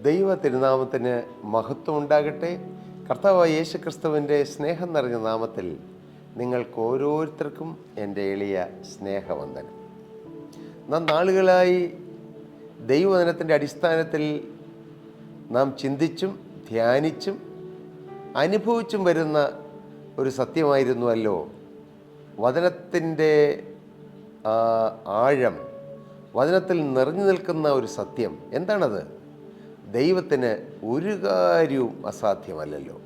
ദൈവ തിരുനാമത്തിന് മഹത്വം ഉണ്ടാകട്ടെ. കർത്താവായ യേശു ക്രിസ്തുവിൻ്റെ സ്നേഹം നിറഞ്ഞ നാമത്തിൽ നിങ്ങൾക്ക് ഓരോരുത്തർക്കും എൻ്റെ എളിയ സ്നേഹവന്ദനം. നാം നാളുകളായി ദൈവവചനത്തിൻ്റെ അടിസ്ഥാനത്തിൽ നാം ചിന്തിച്ചും ധ്യാനിച്ചും അനുഭവിച്ചും വരുന്ന ഒരു സത്യമായിരുന്നുവല്ലോ വചനത്തിൻ്റെ ആഴം, വചനത്തിൽ നിറഞ്ഞു നിൽക്കുന്ന ഒരു സത്യം. എന്താണത്? ദൈവത്തിന് ഒരു കാര്യവും അസാധ്യമല്ലല്ലോ.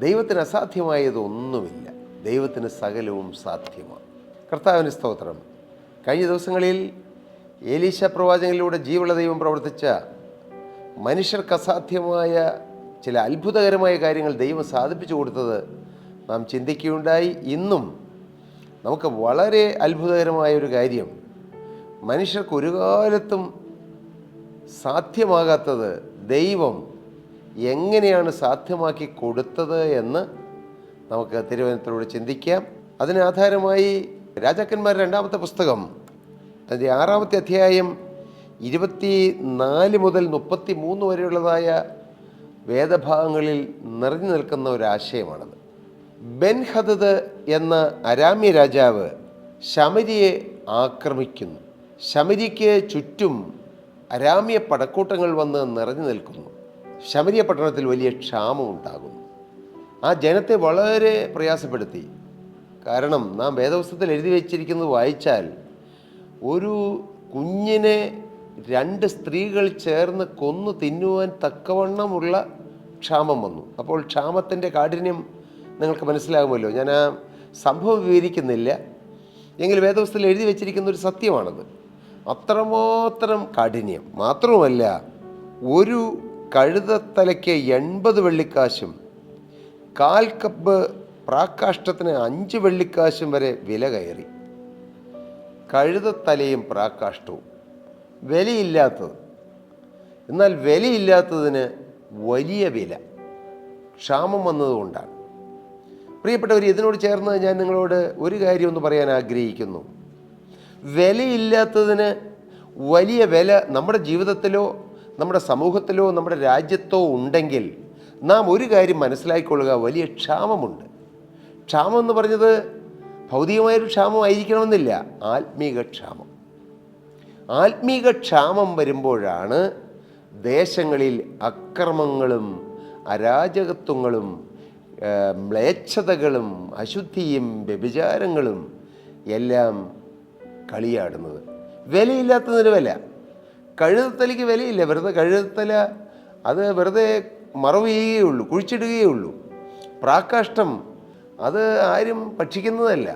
ദൈവത്തിന് അസാധ്യമായതൊന്നുമില്ല. ദൈവത്തിന് സകലവും സാധ്യമാണ്. കർത്താവിന് സ്തോത്രം. കഴിഞ്ഞ ദിവസങ്ങളിൽ ഏലീശ പ്രവാചകനിലൂടെ ജീവനുള്ള ദൈവം പ്രവർത്തിച്ച മനുഷ്യർക്ക് അസാധ്യമായ ചില അത്ഭുതകരമായ കാര്യങ്ങൾ ദൈവം സാധിപ്പിച്ചു കൊടുത്തത് നാം ചിന്തിക്കുകയുണ്ടായി. ഇന്നും നമുക്ക് വളരെ അത്ഭുതകരമായ ഒരു കാര്യം, മനുഷ്യർക്ക് ഒരു കാലത്തും സാധ്യമാകാത്തത് ദൈവം എങ്ങനെയാണ് സാധ്യമാക്കി കൊടുത്തത് എന്ന് നമുക്ക് തിരുവചനത്തിലൂടെ ചിന്തിക്കാം. അതിന് ആധാരമായി രാജാക്കന്മാർ 2-ാമത്തെ പുസ്തകം അതിൻ്റെ 6-ാമത്തെ അധ്യായം 24 മുതൽ 33 വരെയുള്ളതായ വേദഭാഗങ്ങളിൽ നിറഞ്ഞു നിൽക്കുന്ന ഒരാശയമാണത്. ബെൻഹദദ് എന്ന അരാമ്യ രാജാവ് ശമര്യയെ ആക്രമിക്കുന്നു. ശമര്യയ്ക്ക് ചുറ്റും അരാമ്യ പടക്കൂട്ടങ്ങൾ വന്ന് നിറഞ്ഞു നിൽക്കുന്നു. ശമര്യ പട്ടണത്തിൽ വലിയ ക്ഷാമം ഉണ്ടാകുന്നു. ആ ജനത്തെ വളരെ പ്രയാസപ്പെടുത്തി. കാരണം നാം വേദപുസ്തകത്തിൽ എഴുതി വച്ചിരിക്കുന്നത് വായിച്ചാൽ, ഒരു കുഞ്ഞിനെ 2 സ്ത്രീകൾ ചേർന്ന് കൊന്നു തിന്നുവാൻ തക്കവണ്ണമുള്ള ക്ഷാമം വന്നു. അപ്പോൾ ക്ഷാമത്തിൻ്റെ കാഠിന്യം നിങ്ങൾക്ക് മനസ്സിലാകുമല്ലോ. ഞാൻ ആ സംഭവം വിവരിക്കുന്നില്ല, എങ്കിൽ വേദപുസ്തകത്തിൽ എഴുതി വച്ചിരിക്കുന്ന ഒരു സത്യമാണത്. അത്രമാത്രം കാഠിന്യം. മാത്രവുമല്ല, ഒരു കഴുതത്തലയ്ക്ക് 80 വെള്ളിക്കാശും 1/4 കപ്പ് പ്രാക്കാഷ്ടത്തിന് 5 വെള്ളിക്കാശും വരെ വില കയറി. കഴുതത്തലയും പ്രാക്കാഷ്ടവും വിലയില്ലാത്തത്. എന്നാൽ വിലയില്ലാത്തതിന് വലിയ വില, ക്ഷാമം വന്നതുകൊണ്ടാണ്. പ്രിയപ്പെട്ടവർ, ഇതിനോട് ചേർന്ന് ഞാൻ നിങ്ങളോട് ഒരു കാര്യം ഒന്ന് പറയാൻ ആഗ്രഹിക്കുന്നു. വിലയില്ലാത്തതിന് വലിയ വില നമ്മുടെ ജീവിതത്തിലോ നമ്മുടെ സമൂഹത്തിലോ നമ്മുടെ രാജ്യത്തോ ഉണ്ടെങ്കിൽ നാം ഒരു കാര്യം മനസ്സിലാക്കിക്കൊള്ളുക: വലിയ ക്ഷാമമുണ്ട്. ക്ഷാമം എന്ന് പറഞ്ഞത് ഭൗതികമായൊരു ക്ഷാമം ആയിരിക്കണമെന്നില്ല, ആത്മീക ക്ഷാമം. ആത്മീക ക്ഷാമം വരുമ്പോഴാണ് ദേശങ്ങളിൽ അക്രമങ്ങളും അരാജകത്വങ്ങളും മ്ലേച്ഛതകളും അശുദ്ധിയും വ്യഭിചാരങ്ങളും എല്ലാം കളിയാടുന്നത്. വിലയില്ലാത്തതിന് വില. കഴുതത്തലയ്ക്ക് വിലയില്ല. വെറുതെ കഴുതത്തല അത് വെറുതെ മറവ് ചെയ്യുകയുള്ളൂ, കുഴിച്ചിടുകയുള്ളൂ. പ്രാക്കാഷ്ടം അത് ആരും ഭക്ഷിക്കുന്നതല്ല.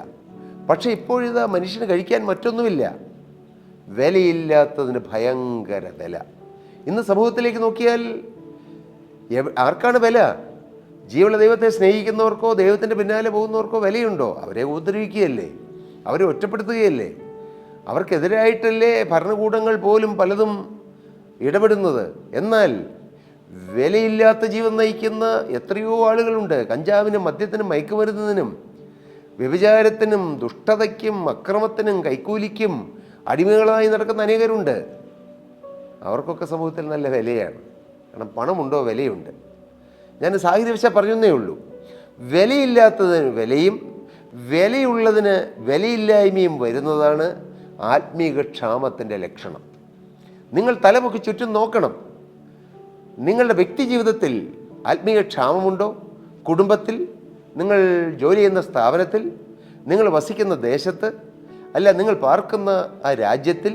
പക്ഷെ ഇപ്പോഴിതാ മനുഷ്യന് കഴിക്കാൻ മറ്റൊന്നുമില്ല. വിലയില്ലാത്തതിന് ഭയങ്കര വില. ഇന്ന് സമൂഹത്തിലേക്ക് നോക്കിയാൽ ആർക്കാണ് വില? ജീവനുള്ള ദൈവത്തെ സ്നേഹിക്കുന്നവർക്കോ ദൈവത്തിൻ്റെ പിന്നാലെ പോകുന്നവർക്കോ വിലയുണ്ടോ? അവരെ ഉപദ്രവിക്കുകയല്ലേ, അവരെ ഒറ്റപ്പെടുത്തുകയല്ലേ, അവർക്കെതിരായിട്ടല്ലേ ഭരണകൂടങ്ങൾ പോലും പലതും ഇടപെടുന്നത്. എന്നാൽ വിലയില്ലാത്ത ജീവൻ നയിക്കുന്ന എത്രയോ ആളുകളുണ്ട്. കഞ്ചാവിനും മദ്യത്തിനും മയക്കുമരുന്നിനും വ്യഭിചാരത്തിനും ദുഷ്ടതയ്ക്കും അക്രമത്തിനും കൈക്കൂലിക്കും അടിമകളായി നടക്കുന്ന അനേകരുണ്ട്. അവർക്കൊക്കെ സമൂഹത്തിൽ നല്ല വിലയാണ്. കാരണം പണമുണ്ടോ, വിലയുണ്ട്. ഞാൻ സാഹചര്യവശാൽ പറഞ്ഞേ ഉള്ളൂ. വിലയില്ലാത്തതിന് വിലയും വിലയുള്ളതിന് വിലയില്ലായ്മയും വരുന്നതാണ് ആത്മീക ക്ഷാമത്തിൻ്റെ ലക്ഷണം. നിങ്ങൾ തലമുക്കി ചുറ്റും നോക്കണം. നിങ്ങളുടെ വ്യക്തി ജീവിതത്തിൽ ആത്മീക ക്ഷാമമുണ്ടോ? കുടുംബത്തിൽ, നിങ്ങൾ ജോലി ചെയ്യുന്ന സ്ഥാപനത്തിൽ, നിങ്ങൾ വസിക്കുന്ന ദേശത്ത്, അല്ല നിങ്ങൾ പാർക്കുന്ന ആ രാജ്യത്തിൽ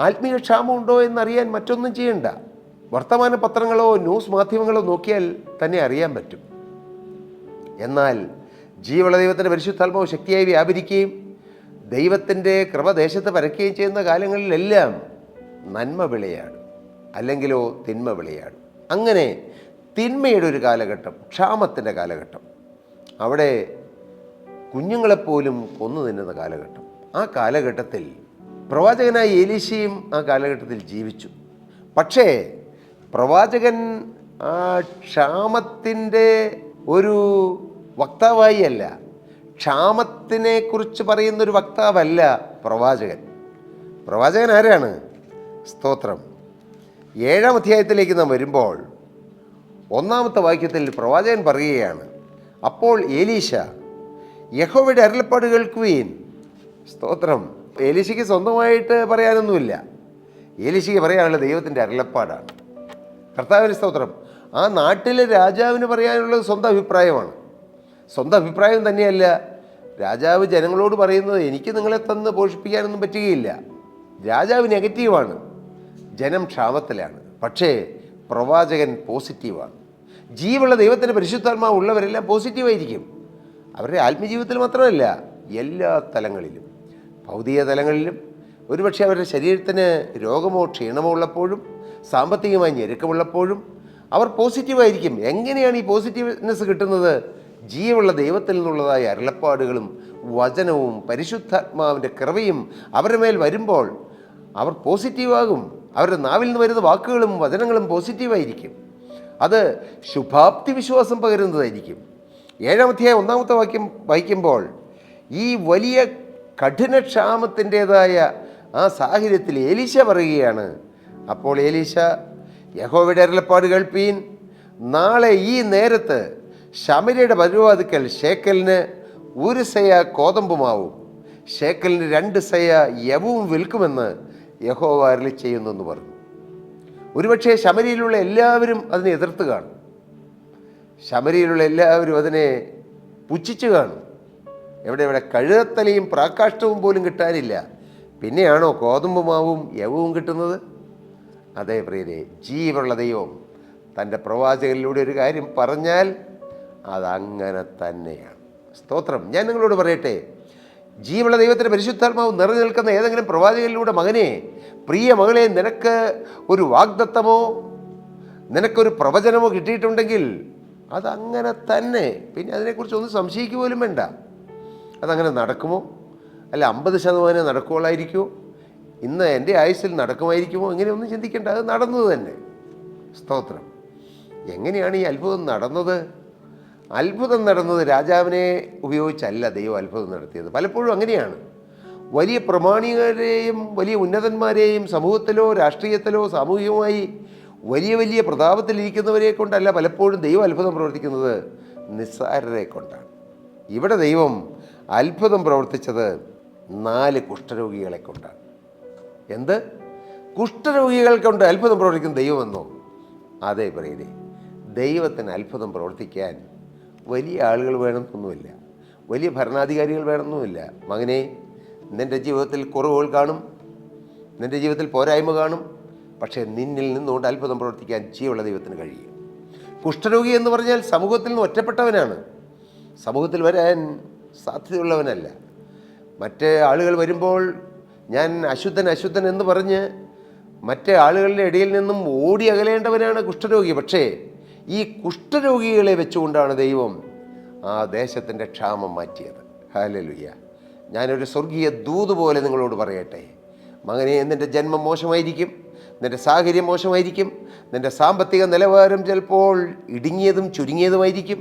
ആത്മീക ക്ഷാമമുണ്ടോ എന്നറിയാൻ മറ്റൊന്നും ചെയ്യണ്ട. വർത്തമാന പത്രങ്ങളോ ന്യൂസ് മാധ്യമങ്ങളോ നോക്കിയാൽ തന്നെ അറിയാൻ പറ്റും. എന്നാൽ ജീവനുള്ള ദൈവത്തിൻ്റെ പരിശുദ്ധാത്മാവ് ശക്തിയായി വ്യാപരിക്കുകയും ദൈവത്തിൻ്റെ കൃപ ദേശത്ത് പരക്കുകയും ചെയ്യുന്ന കാലങ്ങളിലെല്ലാം നന്മ വിളയാടും, അല്ലെങ്കിലോ തിന്മ വിളയാടും. അങ്ങനെ തിന്മയുടെ ഒരു കാലഘട്ടം, ക്ഷാമത്തിൻ്റെ കാലഘട്ടം, അവിടെ കുഞ്ഞുങ്ങളെപ്പോലും കൊന്നു തിന്നുന്ന കാലഘട്ടം. ആ കാലഘട്ടത്തിൽ പ്രവാചകനായ ഏലീശയും ആ കാലഘട്ടത്തിൽ ജീവിച്ചു. പക്ഷേ പ്രവാചകൻ ആ ക്ഷാമത്തിൻ്റെ ഒരു വക്താവായി അല്ല, ക്ഷാമത്തിനെ കുറിച്ച് പറയുന്നൊരു വക്താവല്ല പ്രവാചകൻ. പ്രവാചകൻ ആരാണ്? സ്തോത്രം. 7-ാം അധ്യായത്തിലേക്ക് നാം വരുമ്പോൾ 1-ാമത്തെ വാക്യത്തിൽ പ്രവാചകൻ പറയുകയാണ്, അപ്പോൾ എലീശ യഹോവയുടെ അരുളപ്പാട് കേൾക്കുവീൻ. സ്തോത്രം. എലീശയ്ക്ക് സ്വന്തമായിട്ട് പറയാനൊന്നുമില്ല. എലീശയ്ക്ക് പറയാനുള്ള ദൈവത്തിൻ്റെ അരുളപ്പാടാണ്. കർത്താവിന് സ്തോത്രം. ആ നാട്ടിലെ രാജാവിന് പറയാനുള്ളത് സ്വന്തം അഭിപ്രായമാണ്. സ്വന്തം അഭിപ്രായം തന്നെയല്ല, രാജാവ് ജനങ്ങളോട് പറയുന്നത് എനിക്ക് നിങ്ങളെ തന്ന് പോഷിപ്പിക്കാനൊന്നും പറ്റുകയില്ല. രാജാവ് നെഗറ്റീവാണ്, ജനം ക്ഷാമത്തിലാണ്. പക്ഷേ പ്രവാചകൻ പോസിറ്റീവാണ്. ജീവുള്ള ദൈവത്തിൻ്റെ പരിശുദ്ധാത്മാവ് ഉള്ളവരെല്ലാം പോസിറ്റീവായിരിക്കും. അവരുടെ ആത്മജീവിതത്തിൽ മാത്രമല്ല, എല്ലാ തലങ്ങളിലും, ഭൗതിക തലങ്ങളിലും. ഒരുപക്ഷെ അവരുടെ ശരീരത്തിന് രോഗമോ ക്ഷീണമോ ഉള്ളപ്പോഴും, സാമ്പത്തികമായി ഞെരുക്കമുള്ളപ്പോഴും അവർ പോസിറ്റീവായിരിക്കും. എങ്ങനെയാണ് ഈ പോസിറ്റീവ്നെസ് കിട്ടുന്നത്? ജീവുള്ള ദൈവത്തിൽ നിന്നുള്ളതായ അരുളപ്പാടുകളും വചനവും പരിശുദ്ധാത്മാവിൻ്റെ കൃപയും അവരുടെ മേൽ വരുമ്പോൾ അവർ പോസിറ്റീവാകും. അവരുടെ നാവിൽ നിന്ന് വരുന്ന വാക്കുകളും വചനങ്ങളും പോസിറ്റീവായിരിക്കും. അത് ശുഭാപ്തി വിശ്വാസം പകരുന്നതായിരിക്കും. 7-ാം അധ്യായം 1-ാമത്തെ വാക്യം വായിക്കുമ്പോൾ ഈ വലിയ കഠിനക്ഷാമത്തിൻ്റേതായ ആ സാഹചര്യത്തിൽ എലീശ പറയുകയാണ്, അപ്പോൾ എലീശ യഹോവയുടെ അരുളപ്പാട് കേൾപ്പീൻ. നാളെ ഈ നേരത്ത് ശമര്യയുടെ പരുവാതിക്കൽ ശേക്കലിന് 1 സെയ കോതമ്പുമാവും ശേക്കലിന് 2 സെയ യവവും വിൽക്കുമെന്ന് യഹോവ അരുളി ചെയ്യുന്നെന്ന് പറഞ്ഞു. ഒരുപക്ഷെ ശമര്യയിലുള്ള എല്ലാവരും അതിനെ എതിർത്ത് കാണും. ശമര്യയിലുള്ള എല്ലാവരും അതിനെ പുച്ഛിച്ച് കാണും. എവിടെ കഴുതത്തലയും പ്രാകാഷ്ടവും പോലും കിട്ടാനില്ല, പിന്നെയാണോ കോതമ്പുമാവും യവവും കിട്ടുന്നത്? അതേ പ്രിയരെ, ജീവനുള്ള ദൈവം തൻ്റെ പ്രവാചകരിലൂടെ ഒരു കാര്യം പറഞ്ഞാൽ അതങ്ങനെ തന്നെയാണ്. സ്തോത്രം. ഞാൻ നിങ്ങളോട് പറയട്ടെ, ജീവനുള്ള ദൈവത്തിൻ്റെ പരിശുദ്ധാത്മാവ് നിറഞ്ഞു നിൽക്കുന്ന ഏതെങ്കിലും പ്രവാചകരിലൂടെ, മകനെ, പ്രിയ മകളെ, നിനക്ക് ഒരു വാഗ്ദത്തമോ നിനക്കൊരു പ്രവചനമോ കിട്ടിയിട്ടുണ്ടെങ്കിൽ അതങ്ങനെ തന്നെ. പിന്നെ അതിനെക്കുറിച്ച് ഒന്നും സംശയിക്കുക പോലും വേണ്ട. അതങ്ങനെ നടക്കുമോ? അല്ല 50% നടക്കുകയുള്ളായിരിക്കുമോ? ഇന്ന് എൻ്റെ ആയുസ്സിൽ നടക്കുമായിരിക്കുമോ? ഇങ്ങനെയൊന്നും ചിന്തിക്കേണ്ട. അത് നടന്നത് തന്നെ. സ്തോത്രം. എങ്ങനെയാണ് ഈ അത്ഭുതം നടന്നത്? അത്ഭുതം നടന്നത് രാജാവിനെ ഉപയോഗിച്ചല്ല ദൈവം അത്ഭുതം നടത്തിയത്. പലപ്പോഴും അങ്ങനെയാണ്. വലിയ പ്രമാണികരെയും വലിയ ഉന്നതന്മാരെയും സമൂഹത്തിലോ രാഷ്ട്രീയത്തിലോ സാമൂഹികമായി വലിയ വലിയ പ്രതാപത്തിലിരിക്കുന്നവരെ കൊണ്ടല്ല പലപ്പോഴും ദൈവം അത്ഭുതം പ്രവർത്തിക്കുന്നത്, നിസ്സാരരെ കൊണ്ടാണ്. ഇവിടെ ദൈവം അത്ഭുതം പ്രവർത്തിച്ചത് 4 കുഷ്ഠരോഗികളെ കൊണ്ടാണ്. എന്ത്? കുഷ്ഠരോഗികൾ കൊണ്ട് അത്ഭുതം പ്രവർത്തിക്കുന്ന ദൈവമെന്നോ? അതേ പറയേ, ദൈവത്തിന് അത്ഭുതം പ്രവർത്തിക്കാൻ വലിയ ആളുകൾ വേണമെന്നൊന്നുമില്ല, വലിയ ഭരണാധികാരികൾ വേണമെന്നുമില്ല. മകനെ, നിൻ്റെ ജീവിതത്തിൽ കുറവുകൾ കാണും, നിൻ്റെ ജീവിതത്തിൽ പോരായ്മ കാണും. പക്ഷേ നിന്നിൽ നിന്നുകൊണ്ട് അത്ഭുതം പ്രവർത്തിക്കാൻ ജീവനുള്ള ദൈവത്തിന് കഴിയും. കുഷ്ഠരോഗി എന്ന് പറഞ്ഞാൽ സമൂഹത്തിൽ നിന്ന് ഒറ്റപ്പെട്ടവനാണ്, സമൂഹത്തിൽ വരാൻ സാധ്യതയുള്ളവനല്ല. മറ്റ് ആളുകൾ വരുമ്പോൾ ഞാൻ അശുദ്ധൻ എന്ന് പറഞ്ഞ് മറ്റ് ആളുകളുടെ ഇടയിൽ നിന്നും ഓടി അകലേണ്ടവനാണ് കുഷ്ഠരോഗി. പക്ഷേ ഈ കുഷ്ഠരോഗികളെ വെച്ചുകൊണ്ടാണ് ദൈവം ആ ദേശത്തിൻ്റെ ക്ഷാമം മാറ്റിയത്. ഹല്ലേലൂയ. ഞാനൊരു സ്വർഗീയ ദൂത് പോലെ നിങ്ങളോട് പറയട്ടെ, മകനെ, നിൻ്റെ ജന്മം മോശമായിരിക്കും, നിൻ്റെ സാഹചര്യം മോശമായിരിക്കും, നിൻ്റെ സാമ്പത്തിക നിലവാരം ചിലപ്പോൾ ഇടുങ്ങിയതും ചുരുങ്ങിയതുമായിരിക്കും,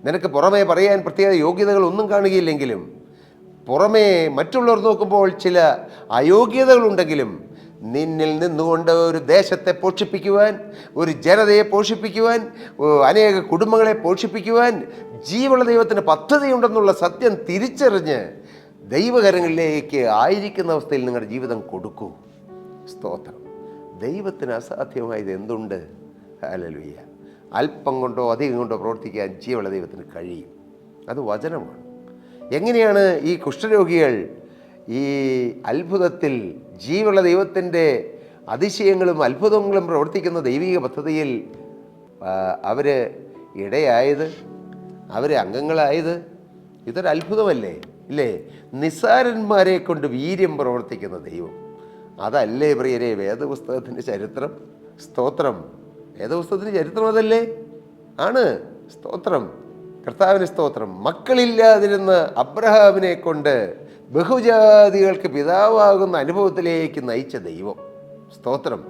നിനക്ക് പുറമേ പറയാൻ പ്രത്യേക യോഗ്യതകളൊന്നും കാണുകയില്ലെങ്കിലും, പുറമേ മറ്റുള്ളവർ നോക്കുമ്പോൾ ചില അയോഗ്യതകളുണ്ടെങ്കിലും, നിന്നിൽ നിന്നുകൊണ്ട് ഒരു ദേശത്തെ പോഷിപ്പിക്കുവാൻ, ഒരു ജനതയെ പോഷിപ്പിക്കുവാൻ, അനേക കുടുംബങ്ങളെ പോഷിപ്പിക്കുവാൻ ജീവനുള്ള ദൈവത്തിന് പദ്ധതിയുണ്ടെന്നുള്ള സത്യം തിരിച്ചറിഞ്ഞ് ദൈവകരങ്ങളിലേക്ക് ആയിരിക്കുന്ന അവസ്ഥയിൽ നിങ്ങളുടെ ജീവിതം കൊടുക്കൂ. സ്തോത്രം. ദൈവത്തിന് അസാധ്യമായത് എന്തുണ്ട്? ഹല്ലേലൂയ. അല്പം കൊണ്ടോ അധികം കൊണ്ടോ പ്രവർത്തിക്കാൻ ജീവനുള്ള ദൈവത്തിന് കഴിയും. അത് വചനമാണ്. എങ്ങനെയാണ് ഈ കുഷ്ഠരോഗികൾ ഈ അത്ഭുതത്തിൽ ജീവനുള്ള ദൈവത്തിൻ്റെ അതിശയങ്ങളും അത്ഭുതങ്ങളും പ്രവർത്തിക്കുന്ന ദൈവിക പദ്ധതിയിൽ അവർ ഇടയായത്, അവർ അംഗങ്ങളായത്? ഇതൊരു അത്ഭുതമല്ലേ? ഇല്ലേ? നിസ്സാരന്മാരെ കൊണ്ട് വീര്യം പ്രവർത്തിക്കുന്ന ദൈവം, അതല്ലേ പ്രിയരെ വേദപുസ്തകത്തിൻ്റെ ചരിത്രം? സ്തോത്രം. വേദപുസ്തകത്തിൻ്റെ ചരിത്രം അതല്ലേ? ആണ്. സ്തോത്രം. കർത്താവിന് സ്തോത്രം. മക്കളില്ലാതിരുന്ന അബ്രഹാമിനെ കൊണ്ട് ബഹുജാതികൾക്ക് പിതാവാകുന്ന അനുഭവത്തിലേക്ക് നയിച്ച ദൈവം. സ്തോത്രം.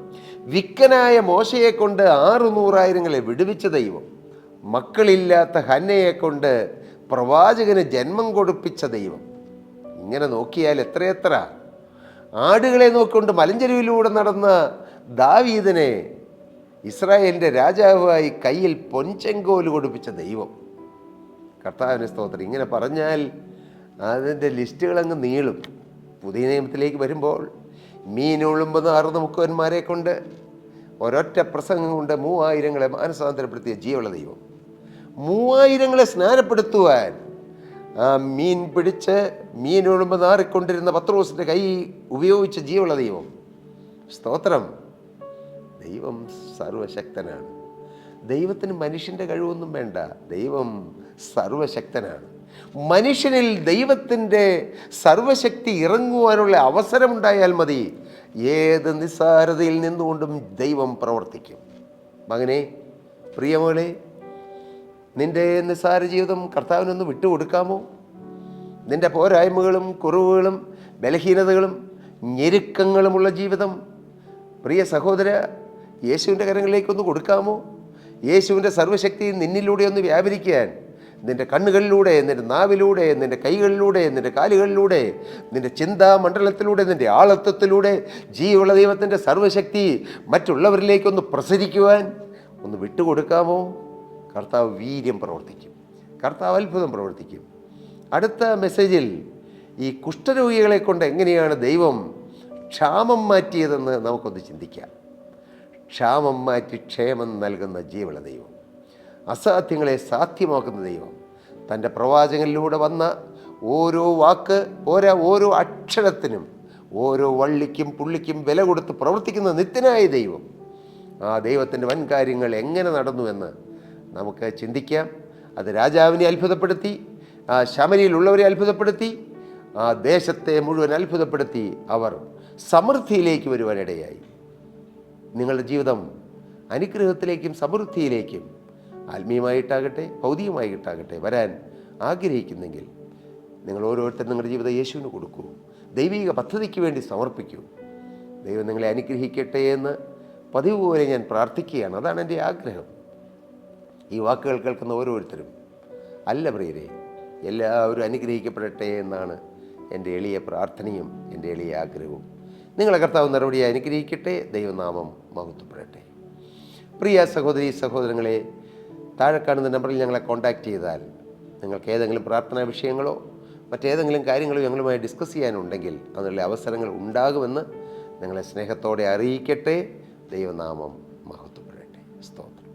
വിക്കനായ മോശയെ കൊണ്ട് 600,000 വിടുവിച്ച ദൈവം. മക്കളില്ലാത്ത ഹന്നയെ കൊണ്ട് പ്രവാചകന് ജന്മം കൊടുപ്പിച്ച ദൈവം. ഇങ്ങനെ നോക്കിയാൽ എത്രയെത്ര ആടുകളെ നോക്കിക്കൊണ്ട് മലഞ്ചെരുവിലൂടെ നടന്ന ദാവീദിനെ ഇസ്രായേലിൻ്റെ രാജാവായി കയ്യിൽ പൊൻചെങ്കോല് കൊടുപ്പിച്ച ദൈവം. കർത്താവിന് സ്തോത്രം. ഇങ്ങനെ പറഞ്ഞാൽ അതിൻ്റെ ലിസ്റ്റുകളങ്ങ് നീളും. പുതിയ നിയമത്തിലേക്ക് വരുമ്പോൾ മീൻ ഒഴുമ്പുന്ന 6 മുക്കുവന്മാരെ കൊണ്ട് ഒരൊറ്റ പ്രസംഗം കൊണ്ട് 3000 മാനസാന്തരപ്പെടുത്തിയ ജീവനുള്ള ദൈവം. 3000 സ്നാനപ്പെടുത്തുവാൻ ആ മീൻ പിടിച്ച് മീൻ ഒഴുമ്പ് നാറിക്കൊണ്ടിരുന്ന പത്രോസിൻ്റെ കൈ ഉപയോഗിച്ച ജീവനുള്ള ദൈവം. സ്തോത്രം. ദൈവം സർവശക്തനാണ്. ദൈവത്തിന് മനുഷ്യൻ്റെ കഴിവൊന്നും വേണ്ട. ദൈവം സർവശക്തനാണ്. മനുഷ്യനിൽ ദൈവത്തിൻ്റെ സർവശക്തി ഇറങ്ങുവാനുള്ള അവസരമുണ്ടായാൽ മതി. ഏത് നിസ്സാരതയിൽ നിന്നുകൊണ്ടും ദൈവം പ്രവർത്തിക്കും. മകനെ, പ്രിയമോളെ, നിൻ്റെ നിസ്സാര ജീവിതം കർത്താവിനൊന്ന് വിട്ടുകൊടുക്കാമോ? നിൻ്റെ പോരായ്മകളും കുറവുകളും ബലഹീനതകളും ഞെരുക്കങ്ങളുമുള്ള ജീവിതം പ്രിയ സഹോദര, യേശുവിൻ്റെ കരങ്ങളിലേക്കൊന്ന് കൊടുക്കാമോ? യേശുവിൻ്റെ സർവ്വശക്തി നിന്നിലൂടെ ഒന്ന് വ്യാപരിക്കാൻ, നിൻ്റെ കണ്ണുകളിലൂടെ, നിൻ്റെ നാവിലൂടെ, നിൻ്റെ കൈകളിലൂടെ, നിൻ്റെ കാലുകളിലൂടെ, നിൻ്റെ ചിന്താമണ്ഡലത്തിലൂടെ, നിൻ്റെ ആളത്വത്തിലൂടെ ജീവനുള്ള ദൈവത്തിൻ്റെ സർവ്വശക്തി മറ്റുള്ളവരിലേക്കൊന്ന് പ്രസരിക്കുവാൻ ഒന്ന് വിട്ടുകൊടുക്കാമോ? കർത്താവ് വീര്യം പ്രവർത്തിക്കും. കർത്താവ് അത്ഭുതം പ്രവർത്തിക്കും. അടുത്ത മെസ്സേജിൽ ഈ കുഷ്ഠരോഗികളെ കൊണ്ട് എങ്ങനെയാണ് ദൈവം ക്ഷാമം മാറ്റിയതെന്ന് നമുക്കൊന്ന് ചിന്തിക്കാം. ക്ഷാമം മാറ്റി ക്ഷേമം നൽകുന്ന ജീവനുള്ള ദൈവം, അസാധ്യങ്ങളെ സാധ്യമാക്കുന്ന ദൈവം, തൻ്റെ പ്രവാചകനിലൂടെ വന്ന ഓരോ വാക്ക് ഓരോ അക്ഷരത്തിനും ഓരോ വള്ളിക്കും പുള്ളിക്കും വില കൊടുത്ത് പ്രവർത്തിക്കുന്ന നിത്യനായ ദൈവം. ആ ദൈവത്തിൻ്റെ വൻ കാര്യങ്ങൾ എങ്ങനെ നടന്നുവെന്ന് നമുക്ക് ചിന്തിക്കാം. അത് രാജാവിനെ അത്ഭുതപ്പെടുത്തി, ആ ശമരിയിലുള്ളവരെ അത്ഭുതപ്പെടുത്തി, ആ ദേശത്തെ മുഴുവൻ അത്ഭുതപ്പെടുത്തി. അവർ സമൃദ്ധിയിലേക്ക് വരുവാനിടയായി. നിങ്ങളുടെ ജീവിതം അനുഗ്രഹത്തിലേക്കും സമൃദ്ധിയിലേക്കും ആത്മീയമായിട്ടാകട്ടെ ഭൗതികമായിട്ടാകട്ടെ വരാൻ ആഗ്രഹിക്കുന്നെങ്കിൽ നിങ്ങൾ ഓരോരുത്തരും നിങ്ങളുടെ ജീവിതം യേശുവിന് കൊടുക്കൂ. ദൈവിക പദ്ധതിക്ക് വേണ്ടി സമർപ്പിക്കൂ. ദൈവം നിങ്ങളെ അനുഗ്രഹിക്കട്ടെ എന്ന് പതിവ് പോലെ ഞാൻ പ്രാർത്ഥിക്കുകയാണ്. അതാണ് എൻ്റെ ആഗ്രഹം. ഈ വാക്കുകൾ കേൾക്കുന്ന ഓരോരുത്തരും അല്ല പ്രിയരെ, എല്ലാവരും അനുഗ്രഹിക്കപ്പെടട്ടെ എന്നാണ് എൻ്റെ എളിയ പ്രാർത്ഥനയും എൻ്റെ എളിയ ആഗ്രഹവും. നിങ്ങളെ കർത്താവ് നടപടിയായി അനുഗ്രഹിക്കട്ടെ. ദൈവനാമം മഹത്വപ്പെടട്ടെ. പ്രിയ സഹോദരി സഹോദരങ്ങളെ, താഴെ കാണുന്ന നമ്പറിൽ ഞങ്ങളെ കോൺടാക്റ്റ് ചെയ്താൽ നിങ്ങൾക്ക് ഏതെങ്കിലും പ്രാർത്ഥനാ വിഷയങ്ങളോ മറ്റേതെങ്കിലും കാര്യങ്ങളോ ഞങ്ങളുമായി ഡിസ്കസ് ചെയ്യാനുണ്ടെങ്കിൽ അതിനുള്ള അവസരങ്ങൾ ഉണ്ടാകുമെന്ന് നിങ്ങളെ സ്നേഹത്തോടെ അറിയിക്കട്ടെ. ദൈവനാമം മഹത്വപ്പെടട്ടെ. സ്തോത്രം.